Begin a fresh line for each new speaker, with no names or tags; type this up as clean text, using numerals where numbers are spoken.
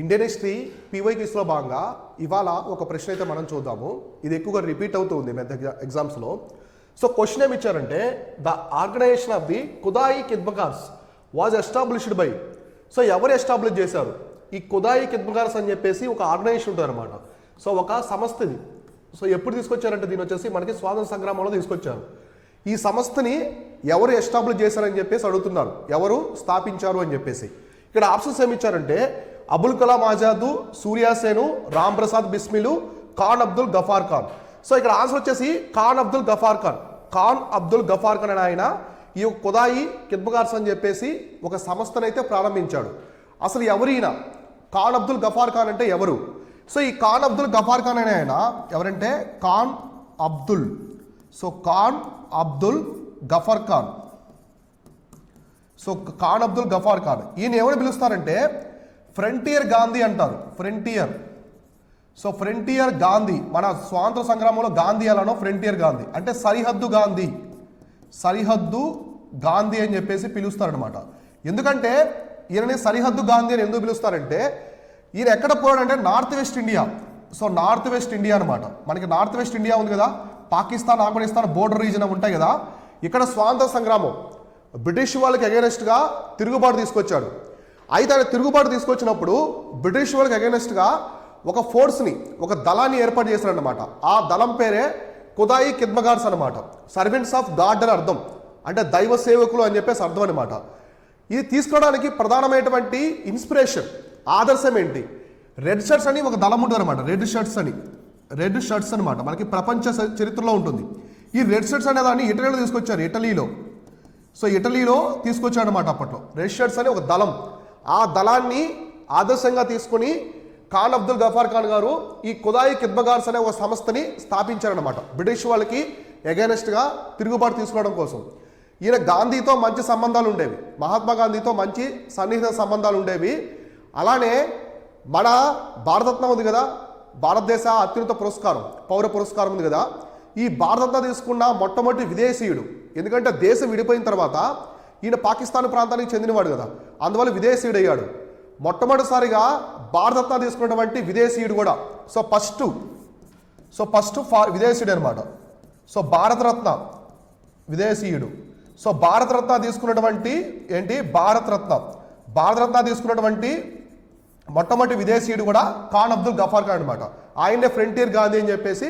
Indian history py క్విజ్లో భాగంగా ఇవాళ ఒక ప్రశ్న అయితే మనం చూద్దాము. ఇది ఎక్కువగా రిపీట్ అవుతుంది ఎగ్జామ్స్లో. సో క్వశ్చన్ ఏమి ఇచ్చారంటే, the organisation of the Khudai Khidmatgars was established by. So ఎవరు ఎస్టాబ్లిష్ చేశారు? ఈ ఖుదాయి ఖిద్మత్గార్స్ అని చెప్పేసి ఒక ఆర్గనైజేషన్ ఉంటుంది అనమాట. సో ఒక సంస్థది. సో ఎప్పుడు తీసుకొచ్చారంటే దీని వచ్చేసి మనకి స్వాతంత్ర సంగ్రామంలో తీసుకొచ్చారు. ఈ సంస్థని ఎవరు ఎస్టాబ్లిష్ చేశారని చెప్పేసి అడుగుతున్నారు, ఎవరు స్థాపించారు అని చెప్పేసి. ఇక్కడ ఆప్షన్స్ ఏమి ఇచ్చారంటే అబుల్ కలాం ఆజాద్, సూర్యాసేను, రామ్ ప్రసాద్ బిస్మిలు, ఖాన్ అబ్దుల్ గఫార్ ఖాన్. సో ఇక్కడ ఆన్సర్ వచ్చేసి ఖాన్ అబ్దుల్ గఫార్ ఖాన్. ఖాన్ అబ్దుల్ గఫార్ ఖాన్ అని ఆయన ఈ ఖుదాయి ఖిద్మత్గార్స్ అని చెప్పేసి ఒక సంస్థనైతే ప్రారంభించాడు. అసలు ఎవరైనా ఖాన్ అబ్దుల్ గఫార్ ఖాన్ అంటే ఎవరు? సో ఈ ఖాన్ అబ్దుల్ గఫార్ ఖాన్ అనే ఆయన ఎవరంటే ఖాన్ అబ్దుల్. సో ఖాన్ అబ్దుల్ గఫార్ ఖాన్. సో ఖాన్ అబ్దుల్ గఫార్ ఖాన్ ఈయన ఎవరు పిలుస్తారంటే ఫ్రంటియర్ గాంధీ అంటారు. ఫ్రంటియర్. సో ఫ్రంటియర్ గాంధీ, మన స్వాతంత్ర సంగ్రామంలో గాంధీ ఎలానో ఫ్రంటియర్ గాంధీ అంటే సరిహద్దు గాంధీ. సరిహద్దు గాంధీ అని చెప్పేసి పిలుస్తారనమాట. ఎందుకంటే ఈయనని సరిహద్దు గాంధీ అని ఎందుకు పిలుస్తారంటే ఈయన ఎక్కడ పోయాడంటే north west India. So north west India అనమాట. మనకి నార్త్ వెస్ట్ ఇండియా ఉంది కదా, పాకిస్తాన్ ఆఫ్ఘనిస్తాన్ బోర్డర్ రీజన్ ఉంటాయి కదా, ఇక్కడ స్వాతంత్ర సంగ్రామం బ్రిటిష్ వాళ్ళకి అగైనెస్ట్గా తిరుగుబాటు తీసుకొచ్చాడు. అయితే ఆయన తిరుగుబాటు తీసుకొచ్చినప్పుడు బ్రిటిష్ వాళ్ళకి అగైనెస్ట్గా ఒక ఫోర్స్ని, ఒక దళాన్ని ఏర్పాటు చేశారనమాట. ఆ దళం పేరే ఖుదాయి ఖిద్మత్గార్స్ అనమాట. సర్వెంట్స్ ఆఫ్ గాడ్ అని అర్థం, అంటే దైవ సేవకులు అని చెప్పేసి అర్థం అనమాట. ఇది తీసుకోవడానికి ప్రధానమైనటువంటి ఇన్స్పిరేషన్, ఆదర్శం ఏంటి? రెడ్ షర్ట్స్ అని ఒక దళం ఉంటుంది అనమాట. రెడ్ షర్ట్స్ అనమాట మనకి ప్రపంచ చరిత్రలో ఉంటుంది. ఈ రెడ్ షర్ట్స్ అనే దాన్ని ఇటలీలో తీసుకొచ్చారు. సో ఇటలీలో తీసుకొచ్చాడు అనమాట అప్పట్లో. రెడ్ షర్ట్స్ అని ఒక దళం. ఆ దళాన్ని ఆదర్శంగా తీసుకుని ఖాన్ అబ్దుల్ గఫార్ ఖాన్ గారు ఈ ఖుదాయి ఖిద్మత్గార్స్ అనే ఒక సంస్థని స్థాపించారనమాట. బ్రిటిష్ వాళ్ళకి అగైనెస్ట్గా తిరుగుబాటు తీసుకోవడం కోసం. ఈయన గాంధీతో మంచి సంబంధాలు ఉండేవి, మహాత్మా గాంధీతో మంచి సన్నిహిత సంబంధాలు ఉండేవి. అలానే మన భారతరత్న ఉంది కదా, భారతదేశ అత్యున్నత పురస్కారం, పౌర పురస్కారం ఉంది కదా, ఈ భారతరత్న తీసుకున్న మొట్టమొదటి విదేశీయుడు. ఎందుకంటే దేశం విడిపోయిన తర్వాత ఈయన పాకిస్తాన్ ప్రాంతానికి చెందినవాడు కదా, అందువల్ల విదేశీయుడు అయ్యాడు. మొట్టమొదటిసారిగా భారతరత్న తీసుకున్నటువంటి విదేశీయుడు కూడా. సో ఫస్ట్ విదేశీయుడు అనమాట. సో భారతరత్న విదేశీయుడు. సో భారతరత్న తీసుకున్నటువంటి భారతరత్న తీసుకున్నటువంటి మొట్టమొదటి విదేశీయుడు కూడా ఖాన్ అబ్దుల్ గఫార్ ఖాన్ అనమాట. ఆయనే ఫ్రంటియర్ గాంధీ అని చెప్పేసి